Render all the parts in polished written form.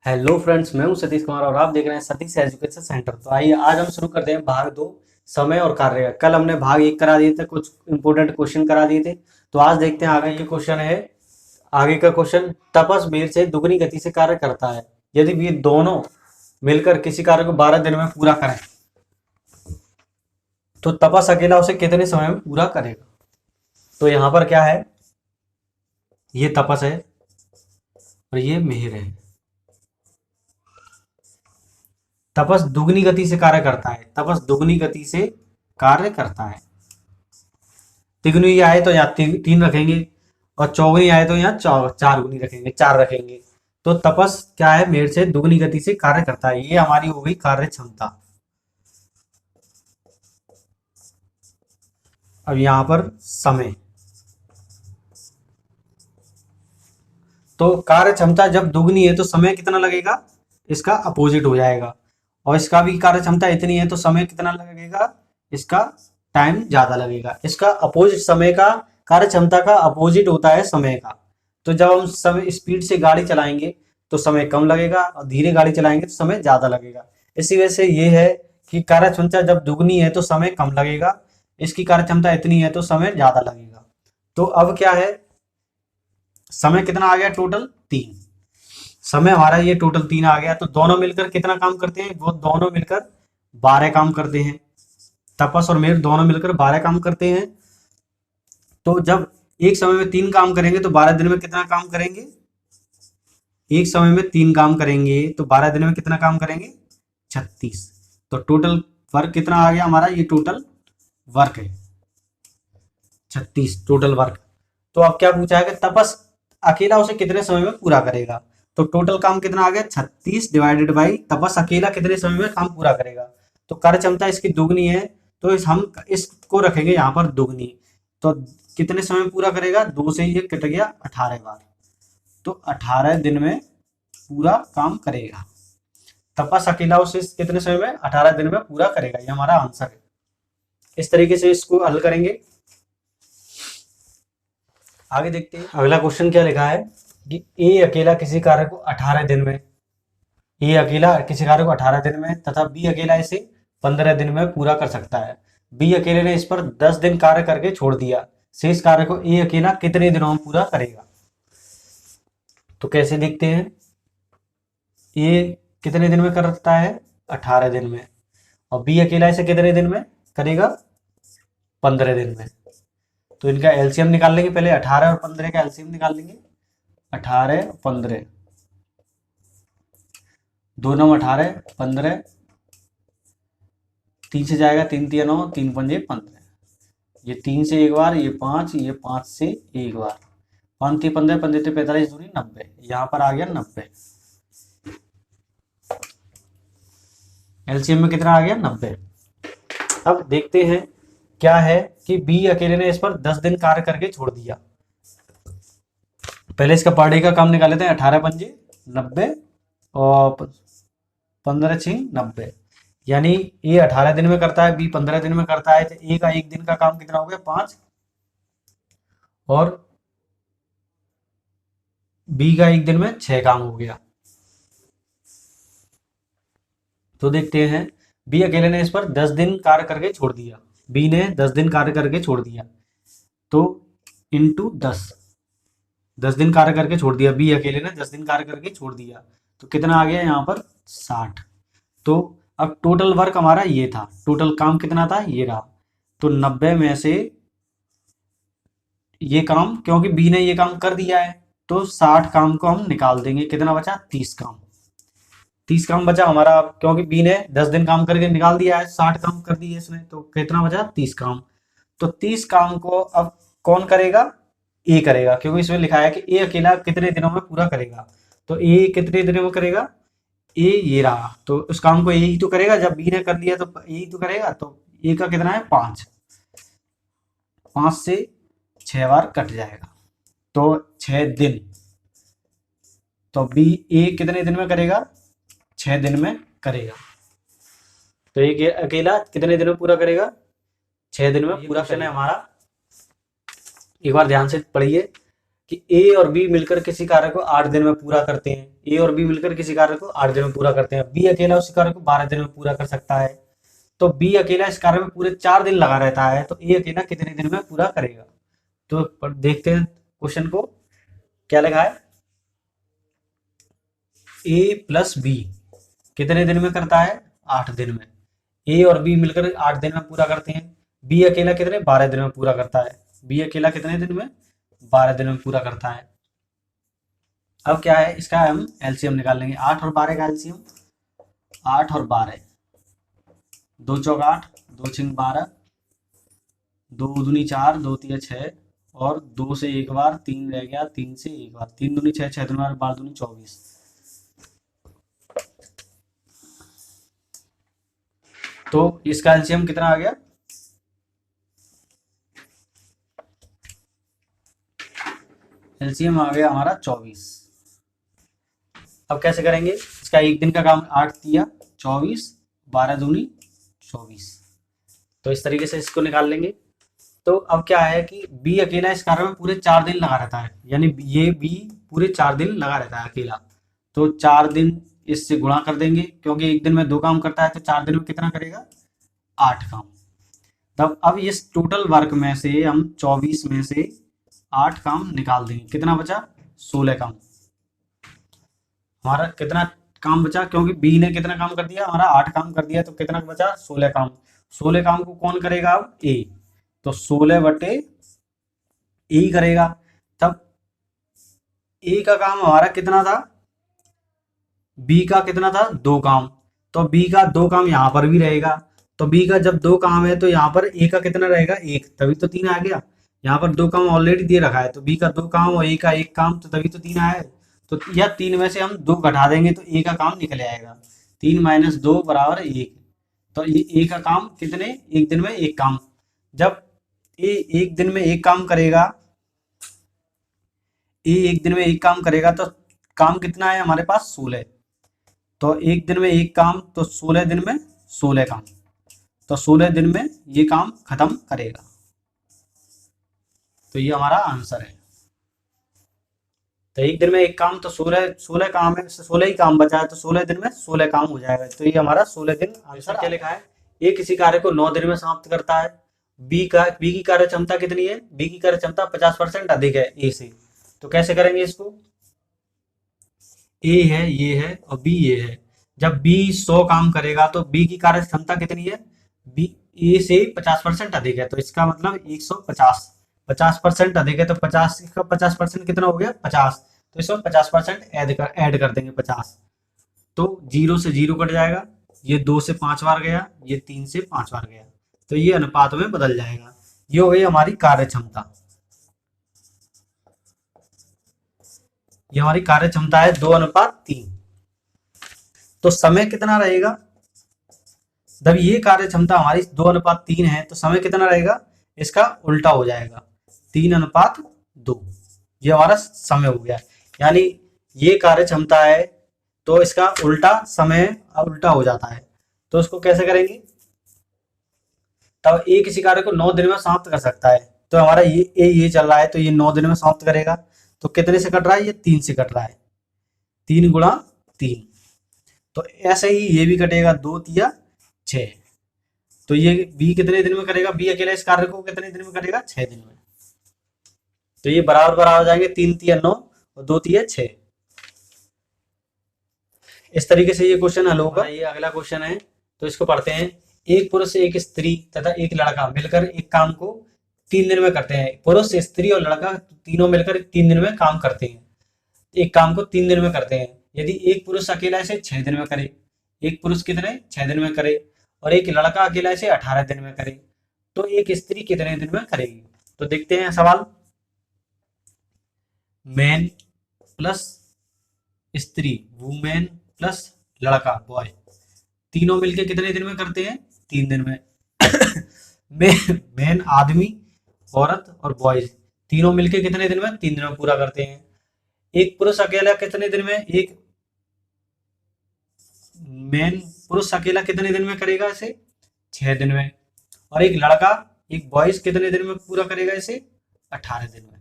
Hello friends, मैं हूं सतीश कुमार और आप देख रहे हैं सतीश एजुकेशन सेंटर। तो आइए आज हम शुरू करते हैं भाग दो, समय और कार्य। कल हमने भाग एक करा दिए थे, कुछ इंपोर्टेंट क्वेश्चन करा दिए थे। तो आज देखते हैं आगे ये क्वेश्चन है। आगे का क्वेश्चन, तपस वीर से दुगनी गति से कार्य करता है। यदि वीर दोनों मिलकर किसी कार्य को 12 दिन में पूरा करें तो तपस अकेला उसे कितने समय में पूरा करेगा। तो यहाँ पर क्या है, ये तपस है और ये मिहिर है। तपस दुगनी गति से कार्य करता है, तपस दुगनी गति से कार्य करता है। तिगुनी आए तो यहाँ तीन रखेंगे और चौगुनी आए तो यहाँ चार गुनी रखेंगे, चार रखेंगे। तो तपस क्या है, मेर से दुगनी गति से कार्य करता है। ये हमारी हो गई कार्य क्षमता। अब यहाँ पर समय, तो कार्य क्षमता जब दुगनी है तो समय कितना लगेगा, इसका अपोजिट हो जाएगा। और इसका भी कार्य क्षमता इतनी है तो समय कितना लगेगा, इसका टाइम ज्यादा लगेगा। इसका अपोजिट, समय का कार्य क्षमता का अपोजिट होता है समय का। तो जब हम समय स्पीड से गाड़ी चलाएंगे तो समय कम लगेगा और धीरे गाड़ी चलाएंगे तो समय ज्यादा लगेगा। इसी वजह से ये है कि कार्य क्षमता जब दुगनी है तो समय कम लगेगा, इसकी कार्य क्षमता इतनी है तो समय ज्यादा लगेगा। तो अब क्या है, समय कितना आ गया, टोटल 3। समय हमारा ये टोटल 3 आ गया। तो दोनों मिलकर कितना काम करते हैं, वो दोनों मिलकर 12 काम करते हैं। तपस और मेर दोनों मिलकर 12 काम करते हैं। तो जब एक समय में 3 काम करेंगे तो 12 दिन में कितना काम करेंगे, एक समय में 3 काम करेंगे तो 12 दिन में कितना काम करेंगे, 36। तो टोटल वर्क कितना आ गया हमारा, ये टोटल वर्क है 36 टोटल वर्क। तो अब क्या पूछा है कि तपस अकेला उसे कितने समय में पूरा करेगा। तो टोटल काम कितना आ गया, 36 डिवाइडेड बाई तपस अकेला कितने समय में काम पूरा करेगा। तो कार्य क्षमता इसकी दुगनी है तो हम इसको रखेंगे यहाँ पर दुगनी। तो कितने समय में पूरा करेगा, 2 से ये कट गया 18 बार। तो 18 दिन में पूरा काम करेगा। तपस अकेला उसे कितने समय में, 18 दिन में पूरा करेगा। ये हमारा आंसर है। इस तरीके से इसको हल करेंगे। आगे देखते हैं अगला क्वेश्चन क्या लिखा है कि ए अकेला किसी कार्य को 18 दिन में, ए अकेला किसी कार्य को 18 दिन में तथा बी अकेला इसे 15 दिन में पूरा कर सकता है। बी अकेले ने इस पर 10 दिन कार्य करके छोड़ दिया। शेष कार्य को ए अकेला कितने दिनों में पूरा करेगा। तो कैसे देखते हैं, ए कितने दिन में करता है, 18 दिन में। और बी अकेला इसे कितने दिन में करेगा, 15 दिन में। तो इनका एलसीएम निकाल लेंगे पहले, 18 और 15 का एलसीएम निकाल लेंगे। 18 15, 2 9 18, 15, 3 से जाएगा 3 3 9, 3 पंजे 15। ये 3 से एक बार, ये 5, ये 5 से एक बार, 5 3 15, 15 3 45 दूरी 90। यहाँ पर आ गया 90। एलसीएम में कितना आ गया, 90। अब देखते हैं क्या है कि बी अकेले ने इस पर 10 दिन कार्य करके छोड़ दिया। पहले इसका पर डे का काम निकाल लेते हैं। 18 पंजे 90 और 15 6 90, यानी ए 18 दिन में करता है, बी 15 दिन में करता है। तो ए का एक दिन का काम कितना हो गया, 5, और बी का एक दिन में 6 काम हो गया। तो देखते हैं, बी अकेले ने इस पर 10 दिन कार्य करके छोड़ दिया। बी ने 10 दिन कार्य करके छोड़ दिया, तो इंटू 10, 10 दिन कार्य करके छोड़ दिया। बी अकेले ने 10 दिन कार्य करके छोड़ दिया, तो कितना आ गया यहाँ पर, 60। तो अब टोटल वर्क हमारा ये था, टोटल काम कितना था, ये रहा। तो 90 में से ये काम, क्योंकि बी ने ये काम कर दिया है तो 60 काम को हम निकाल देंगे। कितना बचा, 30 काम। 30 काम बचा हमारा, क्योंकि बी ने 10 दिन काम करके निकाल दिया है, 60 काम कर दिए इसने, तो कितना बचा, 30 काम। तो 30 काम को अब कौन करेगा, ए करेगा, क्योंकि इसमें लिखा है कि ए अकेला कितने दिनों में पूरा करेगा। तो ए कितने दिनों में करेगा, ए ये रहा। तो उस काम को ए ही तो करेगा, जब बी ने कर लिया तो ए ही तो करेगा। तो ए का कितना है, 5, 5 से 6 बार कट जाएगा, तो 6 दिन। तो बी ए कितने दिन में करेगा, 6 दिन में करेगा। तो ये अकेला कितने दिन में पूरा करेगा, 6 दिन में पूरा करना है हमारा। एक बार ध्यान से पढ़िए। कि ए और बी मिलकर किसी कार्य को 8 दिन में पूरा करते हैं। ए और बी मिलकर किसी कार्य को 8 दिन में पूरा करते हैं। बी अकेला उसी कार्य को 12 दिन में पूरा कर सकता है। तो बी अकेला इस कार्य में पूरे 4 दिन लगा रहता है, तो ए अकेला कितने दिन में पूरा करेगा? तो देखते हैं क्वेश्चन को क्या लिखा है। ए प्लस बी कितने दिन में करता है? 8 दिन में। ए और बी मिलकर 8 दिन में पूरा करते हैं। बी अकेला कितने? 12 दिन में पूरा करता है। बी अकेला कितने दिन में? 12 दिन में पूरा करता है। अब क्या है, इसका हम एलसीएम निकाल लेंगे। 8 और 12 का एलसीएम, 8 और 12, 2 चौक 8, 2 छिंग 12, 2 दूनी 4, 2 तिया 6, और 2 से एक बार 3 रह गया, 3 से एक बार 3 दूनी 6, 6 दूनी 12, 12 दूनी 24। तो इसका एलसीएम कितना आ गया? एलसीएम आ गया हमारा 24। अब कैसे करेंगे इसका? एक दिन का काम 8 तिया 24, 12 दूनी 24। तो इस तरीके से इसको निकाल लेंगे। तो अब क्या है कि बी अकेला इस कार्य में पूरे 4 दिन लगा रहता है, यानी ये बी पूरे 4 दिन लगा रहता है अकेला। तो 4 दिन इससे गुणा कर देंगे, क्योंकि एक दिन में 2 काम करता है, तो 4 दिन में कितना करेगा? 8 काम। तब अब इस टोटल वर्क में से हम 24 में से 8 काम निकाल देंगे। कितना बचा? 16 काम। हमारा कितना काम बचा? क्योंकि बी ने कितना काम कर दिया? हमारा 8 काम कर दिया, तो कितना बचा? 16 काम। 16 काम को कौन करेगा? अब ए। तो 16 बटे ए करेगा। तब ए का काम हमारा कितना था? बी का कितना था? 2 काम। तो बी का 2 काम यहाँ पर भी रहेगा। तो बी का जब 2 काम है तो यहाँ पर ए का कितना रहेगा? 1, तभी तो 3 आ गया। यहाँ पर 2 काम ऑलरेडी दे रखा है, तो बी का 2 काम और ए का 1 काम, तो तभी तो 3 आया है। तो या 3 में से हम 2 घटा देंगे तो ए का काम निकल आएगा। 3 माइनस 2 बराबर 1। तो ये ए का काम कितने? एक दिन में 1 काम। जब ए एक दिन में 1 काम करेगा, ए एक दिन में 1 काम करेगा, तो काम कितना है हमारे पास? 16। तो एक दिन में 1 काम, तो 16 दिन में 16 काम। तो 16 दिन में ये काम खत्म करेगा। तो ये हमारा आंसर है। तो एक दिन में 1 काम, तो 16 काम है, 16 ही काम बचा है, तो 16 दिन में 16 काम हो जाएगा। तो ये हमारा 16 दिन आंसर क्या लिखा है। ए किसी कार्य को 9 दिन में समाप्त करता है। बी की कार्य क्षमता कितनी है? बी की कार्य क्षमता 50% अधिक है ए से। तो कैसे करेंगे इसको? ए है, ये है, और बी ये है। जब बी 100 काम करेगा तो बी की कार्य क्षमता कितनी है? बी ए से 50% अधिक है, तो इसका मतलब 150। 50% अधिक है, तो 50 इसका 50% कितना हो गया? 50। तो इसमें 50% ऐड कर देंगे 50। तो 0 से 0 कट जाएगा, ये 2 से 5 बार गया, ये 3 से 5 बार गया, तो ये अनुपात में बदल जाएगा। ये हो गई हमारी कार्य क्षमता। ये हमारी कार्य क्षमता है 2:3। तो समय कितना रहेगा? जब ये कार्य क्षमता हमारी 2:3 है, तो समय कितना रहेगा? इसका उल्टा हो जाएगा, 3:2। ये हमारा समय हो गया। यानी ये कार्य क्षमता है, तो इसका उल्टा समय उल्टा हो जाता है। तो इसको कैसे करेंगे? तब ए किसी कार्य को 9 दिन में समाप्त कर सकता है। तो हमारा ये चल रहा है, तो ये 9 दिन में समाप्त करेगा। तो कितने से कट रहा है? ये 3 से कट रहा है, 3 गुणा 3। तो ऐसे ही ये भी कटेगा, 2 तिया 6। तो ये बी कितने दिन में करेगा? बी अकेला इस कार्य को कितने दिन में करेगा? 6 दिन में। तो ये बराबर बराबर हो जाएंगे, 3 तिया 9 और 2 तिया 6। इस तरीके से ये क्वेश्चन हल होगा। ये अगला क्वेश्चन है, तो इसको पढ़ते हैं। एक पुरुष, एक स्त्री तथा एक लड़का मिलकर एक काम को 3 दिन में करते हैं। पुरुष, स्त्री और लड़का तीनों मिलकर 3 दिन में काम करते हैं। एक काम को 3 दिन में करते हैं। यदि एक पुरुष अकेला इसे 6 दिन में करे, एक पुरुष कितने? 6 दिन में करे, और एक लड़का अकेला इसे 18 दिन में करे, तो एक स्त्री कितने दिन में करेगी? तो देखते हैं सवाल। मैन प्लस स्त्री, वुमेन प्लस लड़का, बॉय, तीनों मिलके कितने दिन में करते हैं? 3 दिन में। मैन आदमी, औरत और बॉयज तीनों मिलके कितने दिन में? 3 दिन में पूरा करते हैं। एक पुरुष अकेला कितने दिन में? एक मैन पुरुष अकेला कितने दिन में करेगा इसे? 6 दिन में। और एक लड़का, एक बॉयज कितने दिन में पूरा करेगा इसे? 18 दिन में।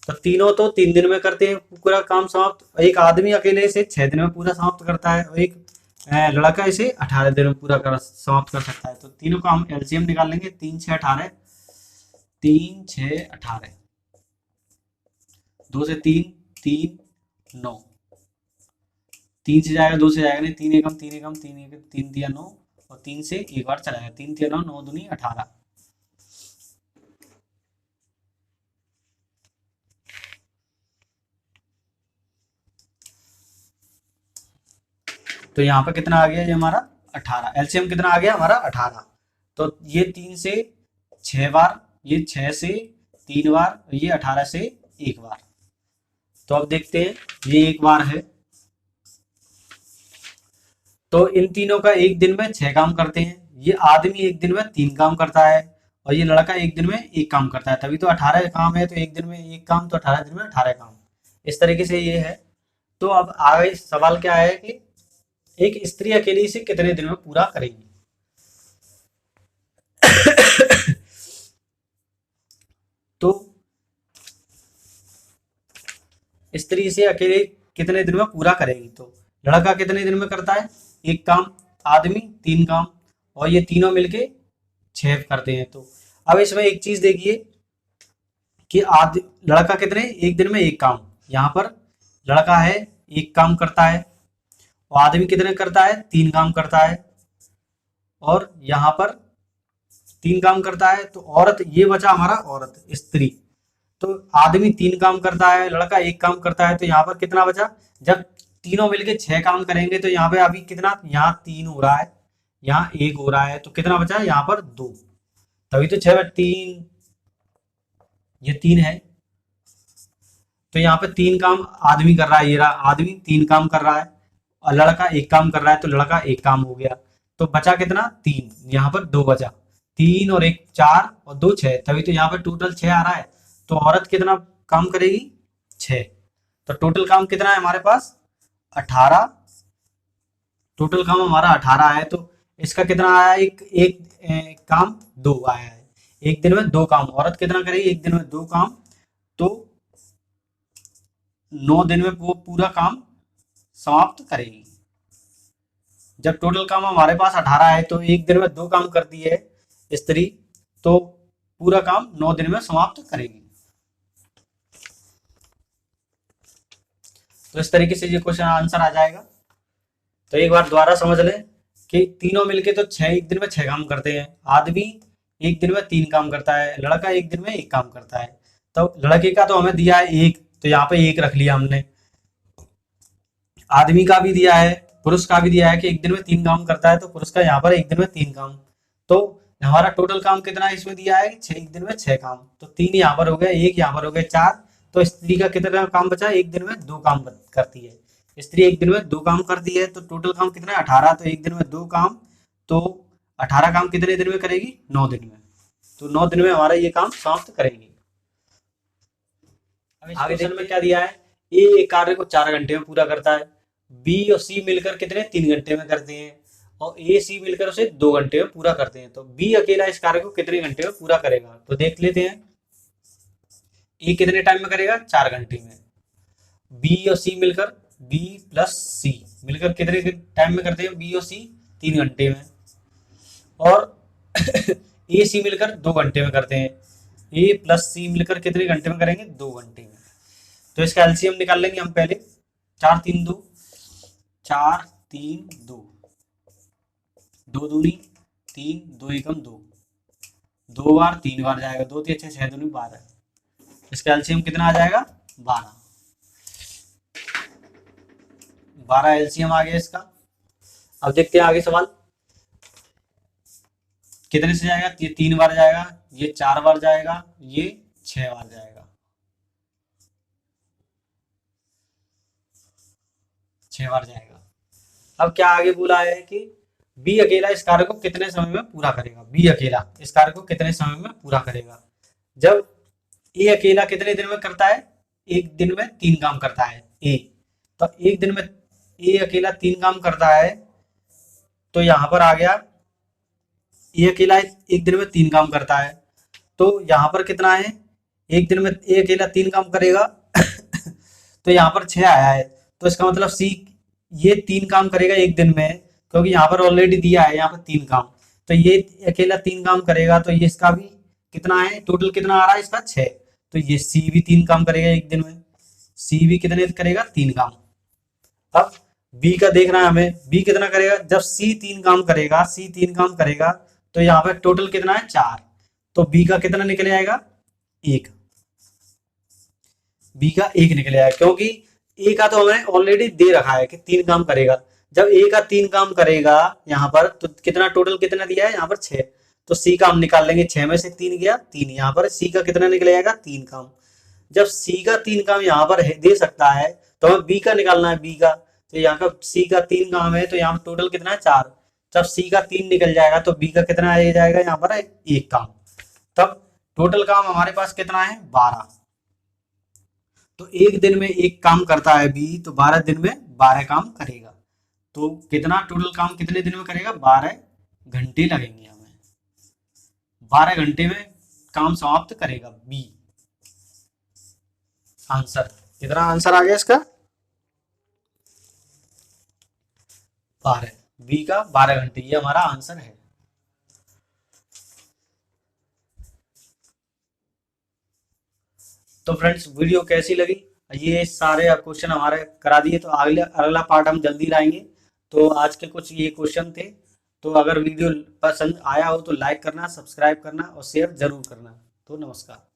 तो तीनों तो 3 दिन में करते हैं पूरा काम समाप्त। एक आदमी अकेले इसे 6 दिन में पूरा समाप्त करता है, और एक लड़का इसे 18 दिन में पूरा समाप्त कर सकता है। तो तीनों का हम एलसीएम निकाल लेंगे। 3 6 18, 3 6 18, 2 से 3 3 9, 3 से जाएगा 2 से जाएगा नहीं, 3 एकम 3 एकम 3 एक 3 दिया 9, और 3 से एक बार चला जाएगा, 3 3 9, 9 दूनी 18। तो यहाँ पर कितना आ गया, ये हमारा 18। एलसीएम कितना आ गया हमारा 18। तो ये 3 से 6 बार, ये 6 से 3 बार, ये 18 से 1 बार। तो अब देखते हैं, ये 1 बार है, तो इन तीनों का एक दिन में 6 काम करते हैं। ये आदमी एक दिन में 3 काम करता है, और ये लड़का एक दिन में 1 काम करता है, तभी तो 18 काम है। तो एक दिन में 1 काम, तो 18 दिन में 18 काम। इस तरीके से ये है। तो अब आगे सवाल क्या है कि एक स्त्री अकेली इसे कितने दिन में पूरा करेगी। तो स्त्री इसे अकेले कितने दिन में पूरा करेगी। तो लड़का कितने दिन में करता है, 1 काम, आदमी 3 काम, और ये तीनों मिलके 6 करते हैं। तो अब इसमें एक चीज देखिए कि लड़का कितने, एक दिन में 1 काम, यहाँ पर लड़का है 1 काम करता है, और आदमी कितने करता है, 3 काम करता है, और यहाँ पर 3 काम करता है। तो औरत, ये बचा हमारा औरत, स्त्री। तो आदमी 3 काम करता है, लड़का 1 काम करता है, तो यहाँ पर कितना बचा। जब तीनों मिलके 6 काम करेंगे, तो यहाँ पे अभी कितना, यहाँ 3 हो रहा है, यहाँ 1 हो रहा है, तो कितना बचा है यहाँ पर 2। तभी तो 6 3, ये 3 है। तो यहाँ पे 3 काम आदमी कर रहा है, ये रहा आदमी 3 काम कर रहा है, और लड़का 1 काम कर रहा है, तो लड़का 1 काम हो गया। तो बचा कितना, 3, यहाँ पर 2 बचा, 3 और 1 4 और 2 6, तभी तो यहाँ पर टोटल 6 आ रहा है। तो औरत कितना काम करेगी, 6। तो टोटल काम कितना है हमारे पास, 18। टोटल काम हमारा 18 है। तो इसका कितना आया, एक काम 2 आया है। एक दिन में 2 काम, औरत कितना करेगी, एक दिन में 2 काम, तो 9 दिन में वो पूरा काम समाप्त करेगी। जब टोटल काम हमारे पास 18 है, तो एक दिन में 2 काम करती है स्त्री, तो पूरा काम 9 दिन में समाप्त करेगी। तो इस तरीके से ये क्वेश्चन आंसर आ जाएगा। तो एक बार दोबारा समझ लें कि तीनों मिलके तो 6 एक दिन में 6 काम करते हैं। आदमी एक दिन में 3 काम करता है, लड़का एक दिन में 1 काम करता है। तो लड़के का तो हमें दिया है 1, तो यहाँ पे 1 रख लिया हमने। आदमी का भी दिया है, पुरुष का भी दिया है कि एक दिन में 3 काम करता है, तो पुरुष का यहाँ पर एक दिन में 3 काम। तो हमारा टोटल काम कितना है इसमें दिया है, 6 एक दिन में 6 काम। तो 3 यहाँ पर हो गया, 1 यहाँ पर हो गया, 4। तो स्त्री का कितना काम बचा, एक दिन में 2 काम करती है स्त्री, एक दिन में 2 काम करती है। तो टोटल काम कितना है, 18। तो एक दिन में 2 काम, तो 18 काम कितने दिन में करेगी, 9 दिन में। तो 9 दिन में हमारा ये काम समाप्त करेगी। अब आगे क्वेश्चन में क्या दिया है, ए एक कार्य को 4 घंटे में पूरा करता है, बी और सी मिलकर कितने 3 घंटे में करते हैं, और ए सी मिलकर उसे 2 घंटे में पूरा करते हैं। तो बी अकेला इस कार्य को कितने घंटे में पूरा करेगा। तो देख लेते हैं, ए कितने टाइम में करेगा, 4 घंटे में। बी और सी मिलकर, बी प्लस सी मिलकर कितने टाइम में करते हैं, बी और सी 3 घंटे में। और ए सी मिलकर 2 घंटे में करते हैं, ए प्लस सी मिलकर कितने घंटे में करेंगे, 2 घंटे में। तो इसका एलसीएम निकाल लेंगे हम पहले। 4 3 2, 4 3 2, 2 दूनी 3, 2 एकम 2, 2 बार 3 बार जाएगा, 2 3 6 6 दूनी 12। इसका एलसीएम कितना आ जाएगा, 12। 12 एलसीएम आ गया इसका। अब देखते हैं आगे सवाल कितने से जाएगा। ये 3 बार जाएगा, ये 4 बार जाएगा, ये 6 बार जाएगा, 6 बार जाएगा। अब क्या आगे बोला है कि बी अकेला इस कार्य को कितने समय में पूरा करेगा। बी अकेला इस कार्य को कितने समय में पूरा करेगा। जब ए अकेला कितने दिन में करता है, एक दिन में 3 काम करता है ए। तो एक दिन में ए अकेला 3 काम करता है, तो यहां पर आ गया ए अकेला एक दिन में 3 काम करता है। तो यहां पर कितना है, एक दिन में एक अकेला 3 काम करेगा तो यहाँ पर 6 आया है, तो इसका मतलब सी ये 3 काम करेगा एक दिन में, क्योंकि यहाँ पर ऑलरेडी दिया है यहाँ पर 3 काम, तो ये अकेला 3 काम करेगा, तो ये इसका भी कितना है, टोटल कितना आ रहा है इसका 6। तो ये सी भी 3 काम करेगा एक दिन में, सी भी कितने करेगा 3 काम। अब बी का देखना है हमें, बी कितना करेगा, जब सी 3 काम करेगा, सी 3 काम करेगा तो यहाँ पर टोटल कितना है 4, तो बी का कितना निकल आएगा 1, बी का 1 निकल आएगा, क्योंकि ए का तो हमें ऑलरेडी दे रखा है कि 3 काम करेगा। जब ए का 3 काम करेगा यहाँ पर, तो कितना टोटल कितना दिया है यहाँ पर 6, तो सी का हम निकाल लेंगे, 6 में से 3 गया 3, यहाँ पर सी का कितना निकल आएगा 3 काम। जब सी का 3 काम यहाँ पर दे सकता है तो हमें बी का निकालना है, बी का, तो यहाँ का सी का 3 काम है, तो यहाँ पर टोटल कितना है 4। जब सी का 3 निकल जाएगा तो बी का कितना आ जाएगा यहाँ पर 1 काम। तब टोटल काम हमारे पास कितना है 12। तो एक दिन में एक काम करता है बी, तो 12 दिन में 12 काम करेगा, तो कितना टोटल काम कितने दिन में करेगा, 12 घंटे लगेंगे हमें, 12 घंटे में काम समाप्त करेगा बी। आंसर कितना आंसर आ गया इसका 12, बी का 12 घंटे, ये हमारा आंसर है। तो फ्रेंड्स वीडियो कैसी लगी, ये सारे क्वेश्चन हमारे करा दिए, तो अगला पार्ट हम जल्दी लाएंगे। तो आज के कुछ ये क्वेश्चन थे, तो अगर वीडियो पसंद आया हो तो लाइक करना, सब्सक्राइब करना और शेयर जरूर करना। तो नमस्कार।